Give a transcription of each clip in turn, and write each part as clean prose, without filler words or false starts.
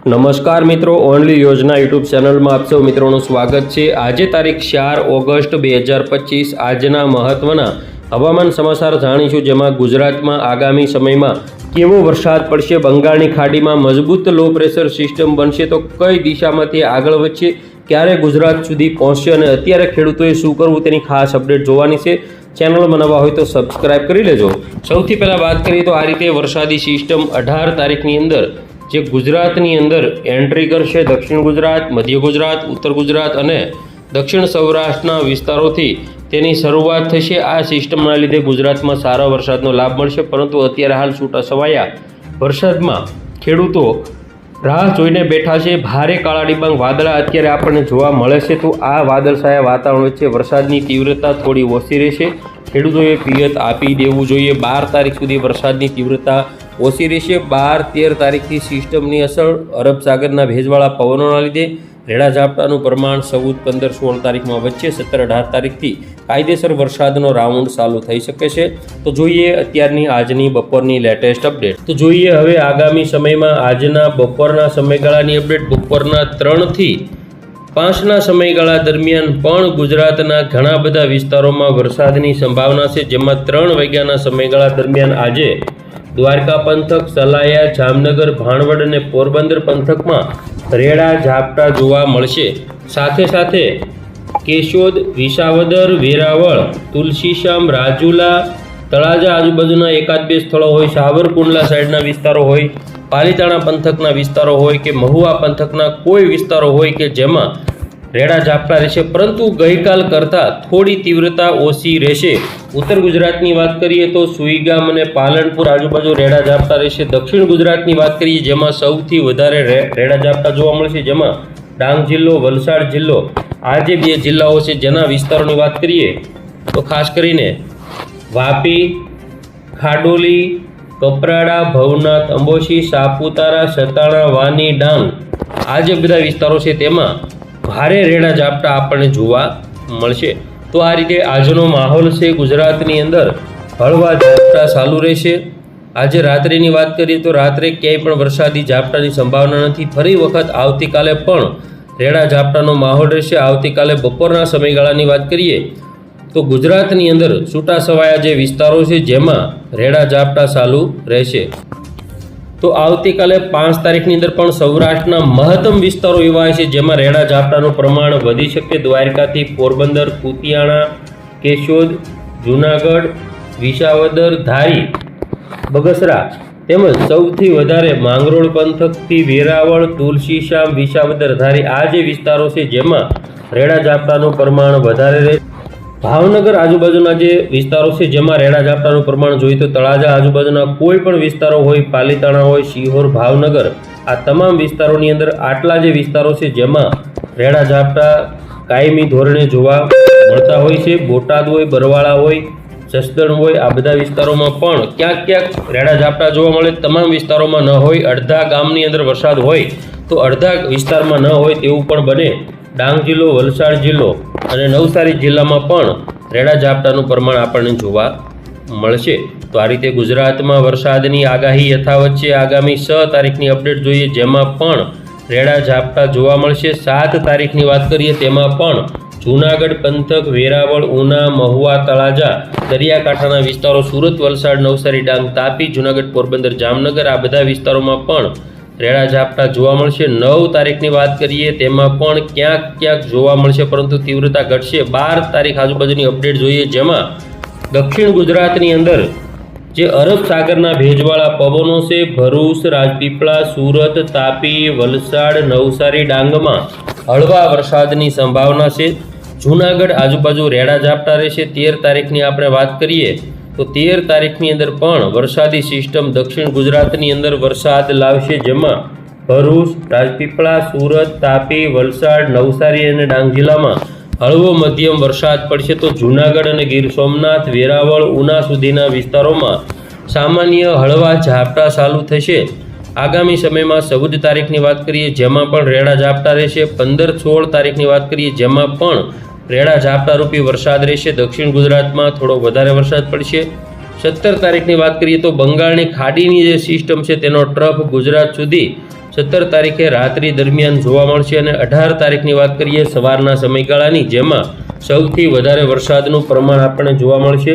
નમસ્કાર મિત્રો, ઓનલી યોજના યુટ્યુબ ચેનલમાં આપ સૌ મિત્રોનું સ્વાગત છે। આજે તારીખ 4 ઓગસ્ટ 2025 આજના મહત્વના હવામાન સમાચાર જાણીશું, જેમાં ગુજરાતમાં આગામી સમયમાં કેવો વરસાદ પડશે, બંગાળની ખાડીમાં મજબૂત લો પ્રેશર સિસ્ટમ બનશે તો કઈ દિશામાંથી આગળ વધશે, ક્યારે ગુજરાત સુધી પહોંચશે અને અત્યારે ખેડૂતોએ શું કરવું તેની ખાસ અપડેટ જોવાની છે। ચેનલમાં નવા હોય તો સબસ્ક્રાઇબ કરી લેજો। સૌથી પહેલાં વાત કરીએ તો આ રીતે વરસાદી સિસ્ટમ 18 તારીખની અંદર જે ગુજરાતની અંદર એન્ટ્રી કરશે। દક્ષિણ ગુજરાત, મધ્ય ગુજરાત, ઉત્તર ગુજરાત અને દક્ષિણ સૌરાષ્ટ્રના વિસ્તારોથી તેની શરૂઆત થશે। આ સિસ્ટમના લીધે ગુજરાતમાં સારા વરસાદનો લાભ મળશે, પરંતુ અત્યારે હાલ છૂટાછવાયા વરસાદમાં ખેડૂતો રાહ જોઈને બેઠા છે। ભારે કાળા ડિબાંગ વાદળા અત્યારે આપણને જોવા મળે છે, તો આ વાદળછાયા વાતાવરણ વચ્ચે વરસાદની તીવ્રતા થોડી ઓછી રહેશે। ખેડૂતોએ પિયત આપી દેવું જોઈએ। 12 તારીખ સુધી વરસાદની તીવ્રતા ઓછી રહેશે। 12-13 તારીખથી સિસ્ટમની અસર, અરબ સાગરના ભેજવાળા પવનોના લીધે રેડા ઝાપટાનું પ્રમાણ 14-15-16 તારીખમાં વચ્ચે 17-18 તારીખથી કાયદેસર વરસાદનો રાઉન્ડ ચાલુ થઈ શકે છે। તો જોઈએ અત્યારની આજની બપોરની લેટેસ્ટ અપડેટ। તો જોઈએ હવે આગામી સમયમાં આજના બપોરના સમયગાળાની અપડેટ। બપોરના 3 થી 5ના સમયગાળા દરમિયાન પણ ગુજરાતના ઘણા બધા વિસ્તારોમાં વરસાદની સંભાવના છે, જેમાં 3 વાગ્યાના સમયગાળા દરમિયાન આજે દ્વારકા પંથક, સલાયા, જામનગર, ભાણવડ અને પોરબંદર પંથકમાં રેડા ઝાપટા જોવા મળશે। સાથે સાથે કેશોદ, વિસાવદર, વેરાવળ, તુલસીશ્યામ, રાજુલા, તળાજા આજુબાજુના 1-2 સ્થળો હોય, સાવરકુંડલા સાઈડના વિસ્તારો હોય, પાલીતાણા પંથકના વિસ્તારો હોય કે મહુવા પંથકના કોઈ વિસ્તારો હોય કે જેમાં રેડા ઝાપટા રહેશે, પરંતુ ગઈકાલ કરતાં થોડી તીવ્રતા ઓછી રહેશે। ઉત્તર ગુજરાતની વાત કરીએ તો સુઈગામ અને પાલનપુર આજુબાજુ રેડા ઝાપટા રહેશે। દક્ષિણ ગુજરાતની વાત કરીએ જેમાં સૌથી વધારે રેડા ઝાપટા જોવા મળશે, જેમાં ડાંગ જિલ્લો, વલસાડ જિલ્લો, આ જે 2 જિલ્લાઓ છે જેના વિસ્તારોની વાત કરીએ તો ખાસ કરીને વાપી, ખાડોલી, કપરાડા, ભવનાથ, અંબોશી, સાપુતારા, સતાણા, વાની, ડાંગ, આ જે બધા વિસ્તારો છે તેમાં ભારે રેડા ઝાપટા આપણને જોવા મળશે। તો આ રીતે આજનો માહોલ છે ગુજરાતની અંદર, હળવા ઝાપટા ચાલુ રહેશે। આજે રાત્રિની વાત કરીએ તો રાત્રે ક્યાંય પણ વરસાદી ઝાપટાની સંભાવના નથી। ફરી વખત આવતીકાલે પણ રેડા ઝાપટાનો માહોલ રહેશે। આવતીકાલે બપોરના સમયગાળાની વાત કરીએ તો ગુજરાતની અંદર છૂટાછવાયા જે વિસ્તારો છે જેમાં રેડા ઝાપટા ચાલુ રહેશે। તો આવતીકાલે 5 તારીખની અંદર પણ સૌરાષ્ટ્રના મહત્તમ વિસ્તારો એવા છે જેમાં રેડા ઝાપટાનું પ્રમાણ વધી શકે। દ્વારકાથી પોરબંદર, કુતિયાણા, કેશોદ, જૂનાગઢ, વિસાવદર, ધારી, બગસરા તેમજ સૌથી વધારે માંગરોળ પંથકથી વેરાવળ, તુલસીશ્યામ, વિસાવદર, ધારી, આ જે વિસ્તારો છે જેમાં રેડા ઝાપટાનું પ્રમાણ વધારે રહે। ભાવનગર આજુબાજુના જે વિસ્તારો છે જેમાં રેડા ઝાપટાનું પ્રમાણ જોઈએ તો તળાજા આજુબાજુના કોઈ પણ વિસ્તારો હોય, પાલીતાણા હોય, શિહોર, ભાવનગર, આ તમામ વિસ્તારોની અંદર આટલા જે વિસ્તારો છે જેમાં રેડા ઝાપટા કાયમી ધોરણે જોવા મળતા હોય છે। બોટાદ હોય, બરવાળા હોય, જસદણ હોય, આ બધા વિસ્તારોમાં પણ ક્યાંક ક્યાંક રેડા ઝાપટા જોવા મળે। તમામ વિસ્તારોમાં ન હોય, અડધા ગામની અંદર વરસાદ હોય તો અડધા વિસ્તારમાં ન હોય તેવું પણ બને। ડાંગ જિલ્લો, વલસાડ જિલ્લો અને નવસારી જિલ્લામાં પણ રેડા ઝાપટાનું પ્રમાણ આપણને જોવા મળશે। તો આ રીતે ગુજરાતમાં વરસાદની આગાહી યથાવત છે। આગામી 6 તારીખની અપડેટ જોઈએ જેમાં પણ રેડા ઝાપટા જોવા મળશે। 7 તારીખની વાત કરીએ તેમાં પણ જૂનાગઢ પંથક, વેરાવળ, ઉના, મહુવા, તળાજા, દરિયાકાંઠાના વિસ્તારો, સુરત, વલસાડ, નવસારી, ડાંગ, તાપી, જૂનાગઢ, પોરબંદર, જામનગર, આ બધા વિસ્તારોમાં પણ રેડા ઝાપટા જોવા મળશે। 9 તારીખની વાત કરીએ તેમાં પણ ક્યાંક ક્યાંક જોવા મળશે, પરંતુ તીવ્રતા ઘટશે। 12 તારીખ આજુબાજુની અપડેટ જોઈએ જેમાં દક્ષિણ ગુજરાતની અંદર જે અરબ સાગરના ભેજવાળા પવનો છે, ભરૂચ, રાજપીપળા, સુરત, તાપી, વલસાડ, નવસારી, ડાંગમાં હળવા વરસાદની સંભાવના છે। જૂનાગઢ આજુબાજુ રેડા ઝાપટા રહેશે। 13 તારીખની આપણે વાત કરીએ તો 13 તારીખની અંદર પણ વરસાદી સિસ્ટમ દક્ષિણ ગુજરાતની અંદર વરસાદ લાવશે, જેમાં ભરૂચ, રાજપીપળા, સુરત, તાપી, વલસાડ, નવસારી અને ડાંગ જિલ્લામાં હળવો મધ્યમ વરસાદ પડશે। તો જૂનાગઢ અને ગીર સોમનાથ, વેરાવળ, ઉના સુધીના વિસ્તારોમાં સામાન્ય હળવા ઝાપટા ચાલુ થશે। આગામી સમયમાં 14 તારીખની વાત કરીએ જેમાં પણ રેડા ઝાપટા રહેશે। 15-16 તારીખની વાત કરીએ જેમાં પણ રેડા ઝાપટા રૂપી વરસાદ રહેશે। દક્ષિણ ગુજરાતમાં થોડો વધારે વરસાદ પડશે। 17 તારીખની વાત કરીએ તો બંગાળની ખાડીની જે સિસ્ટમ છે તેનો ટ્રફ ગુજરાત સુધી 17 તારીખે રાત્રિ દરમિયાન જોવા મળશે અને 18 તારીખની વાત કરીએ સવારના સમયગાળાની, જેમાં સૌથી વધારે વરસાદનું પ્રમાણ આપણને જોવા મળશે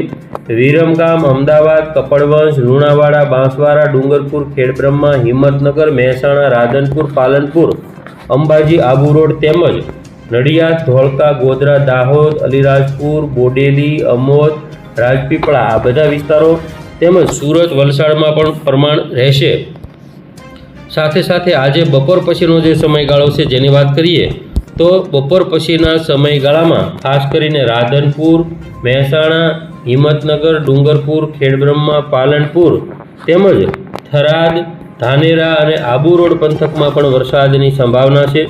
વિરમગામ, અમદાવાદ, કપડવંશ, લુણાવાડા, બાંસવાડા, ડુંગરપુર, ખેડબ્રહ્મા, હિંમતનગર, મહેસાણા, રાધનપુર, પાલનપુર, અંબાજી, આબુ રોડ તેમજ નડિયાદ, ધોળકા, ગોધરા, દાહોદ, અલીરાજપુર, બોડેલી, અમોદ, રાજપીપળા આ બધા વિસ્તારો તેમજ સુરત, વલસાડમાં પણ પ્રમાણ રહેશે। સાથે સાથે આજે બપોર પછીનો જે સમયગાળો છે જેની વાત કરીએ તો બપોર પછીના સમયગાળામાં ખાસ કરીને રાધનપુર, મહેસાણા, હિંમતનગર, ડુંગરપુર, ખેડબ્રહ્મા, પાલનપુર તેમજ થરાદ, ધાનેરા અને આબુ રોડ પંથકમાં પણ વરસાદની સંભાવના છે।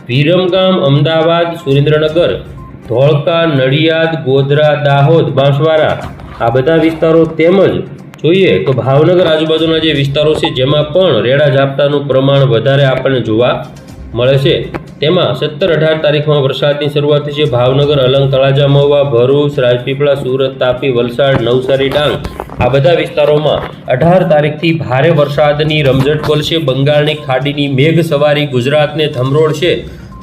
વિરમગામ, અમદાવાદ, સુરેન્દ્રનગર, ધોળકા, નડિયાદ, ગોધરા, દાહોદ, બાંસવાડા આ બધા વિસ્તારો તેમજ જોઈએ તો ભાવનગર આજુબાજુના જે વિસ્તારો છે જેમાં પણ રેડા ઝાપટાનું પ્રમાણ વધારે આપણને જોવા મળે છે। તેમાં 17-18 તારીખમાં વરસાદની શરૂઆત થશે। ભાવનગર, અલંગ, તળાજા, મહુવા, ભરૂચ, રાજપીપળા, સુરત, તાપી, વલસાડ, નવસારી, ડાંગ આ બધા વિસ્તારોમાં 18 તારીખથી ભારે વરસાદની રમઝટ બોલશે। બંગાળની ખાડીની મેઘ સવારી ગુજરાતને ધમરોળશે।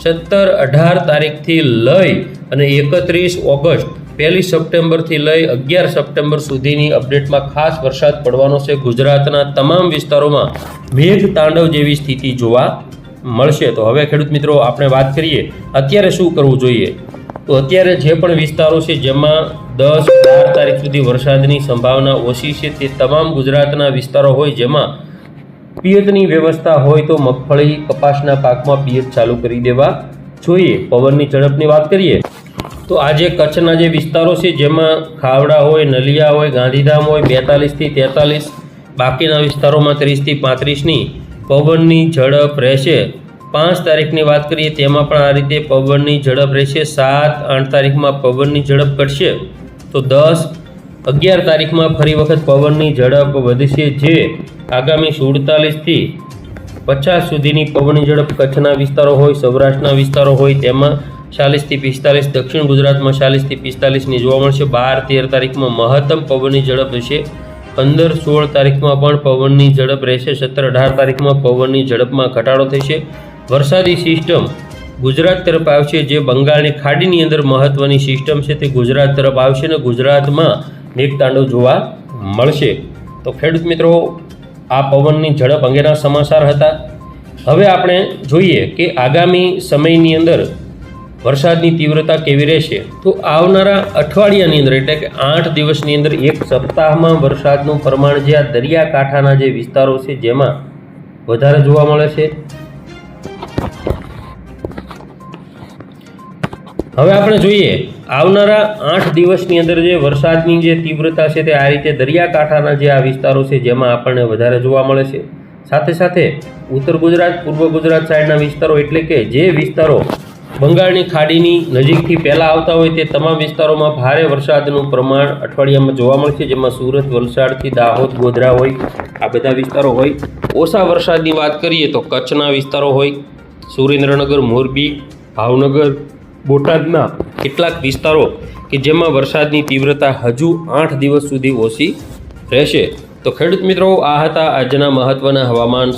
17-18 તારીખથી લઈ અને 31 ઓગસ્ટ 1 સપ્ટેમ્બરથી લઈ 11 સપ્ટેમ્બર સુધીની અપડેટમાં ખાસ વરસાદ પડવાનો છે। ગુજરાતના તમામ વિસ્તારોમાં મેઘ તાંડવ જેવી સ્થિતિ જોવા મળશે। તો હવે ખેડૂત મિત્રો આપણે વાત કરીએ અત્યારે શું કરવું જોઈએ। તો અત્યારે જે પણ વિસ્તારો છે જેમાં 10-12 તારીખ સુધી વરસાદની સંભાવના ઓછી છે તે તમામ ગુજરાતના વિસ્તારો હોય જેમાં પિયતની વ્યવસ્થા હોય તો મગફળી, કપાસના પાકમાં પિયત ચાલુ કરી દેવા જોઈએ। પવનની ઝડપની વાત કરીએ તો આજે કચ્છના જે વિસ્તારો છે જેમાં ખાવડા હોય, નલિયા હોય, ગાંધીધામ હોય 42 થી 43, બાકીના વિસ્તારોમાં 30 થી 35ની પવનની ઝડપ રહેશે। 5 તારીખની વાત કરીએ તેમાં પણ આ રીતે પવનની ઝડપ રહેશે। 7-8 તારીખમાં પવનની ઝડપ ઘટશે તો 10-11 તારીખમાં ફરી વખત પવનની ઝડપ વધશે, જે આગામી 47 થી 50 સુધીની પવનની ઝડપ કચ્છના વિસ્તારો હોય, સૌરાષ્ટ્રના વિસ્તારો હોય તેમાં 40 થી 45, દક્ષિણ ગુજરાતમાં 40 થી 45ની જોવા મળશે। 12-13 તારીખમાં મહત્તમ પવનની ઝડપ હશે। 15-16 તારીખમાં પણ પવનની ઝડપ રહેશે। 17-18 તારીખમાં પવનની ઝડપમાં ઘટાડો થશે। વરસાદી સિસ્ટમ ગુજરાત તરફ આવશે, જે બંગાળની ખાડીની અંદર મહત્વની સિસ્ટમ છે તે ગુજરાત તરફ આવશે અને ગુજરાતમાં મેઘતાંડવ જોવા મળશે। તો ખેડૂત મિત્રો આ પવનની ઝડપ અંગેના સમાચાર હતા। હવે આપણે જોઈએ કે આગામી સમયની અંદર વરસાદની તીવ્રતા કેવી રહેશે। તો આવનારા અઠવાડિયાની અંદર એટલે કે 8 દિવસની અંદર એક સપ્તાહમાં વરસાદનું પ્રમાણ જે આ દરિયાકાંઠાના જે વિસ્તારો છે જેમાં વધારે જોવા મળે છે। હવે આપણે જોઈએ આવનારા 8 દિવસની અંદર જે વરસાદની જે તીવ્રતા છે તે આ રીતે દરિયાકાંઠાના જે આ વિસ્તારો છે જેમાં આપણને વધારે જોવા મળે છે। સાથે સાથે ઉત્તર ગુજરાત, પૂર્વ ગુજરાત સાઈડના વિસ્તારો એટલે કે જે વિસ્તારો બંગાળની ખાડીની નજીકથી પહેલાં આવતા હોય તે તમામ વિસ્તારોમાં ભારે વરસાદનું પ્રમાણ અઠવાડિયામાં જોવા મળશે, જેમાં સુરત, વલસાડથી દાહોદ, ગોધરા હોય આ બધા વિસ્તારો હોય। ઓછા વરસાદની વાત કરીએ તો કચ્છના વિસ્તારો હોય, સુરેન્દ્રનગર, મોરબી, ભાવનગર, બોટાદના કેટલાક વિસ્તારો કે જેમાં વરસાદની તીવ્રતા હજુ 8 દિવસ સુધી ઓછી રહેશે। તો ખેડૂત મિત્રો આ હતા આજના મહત્ત્વના હવામાન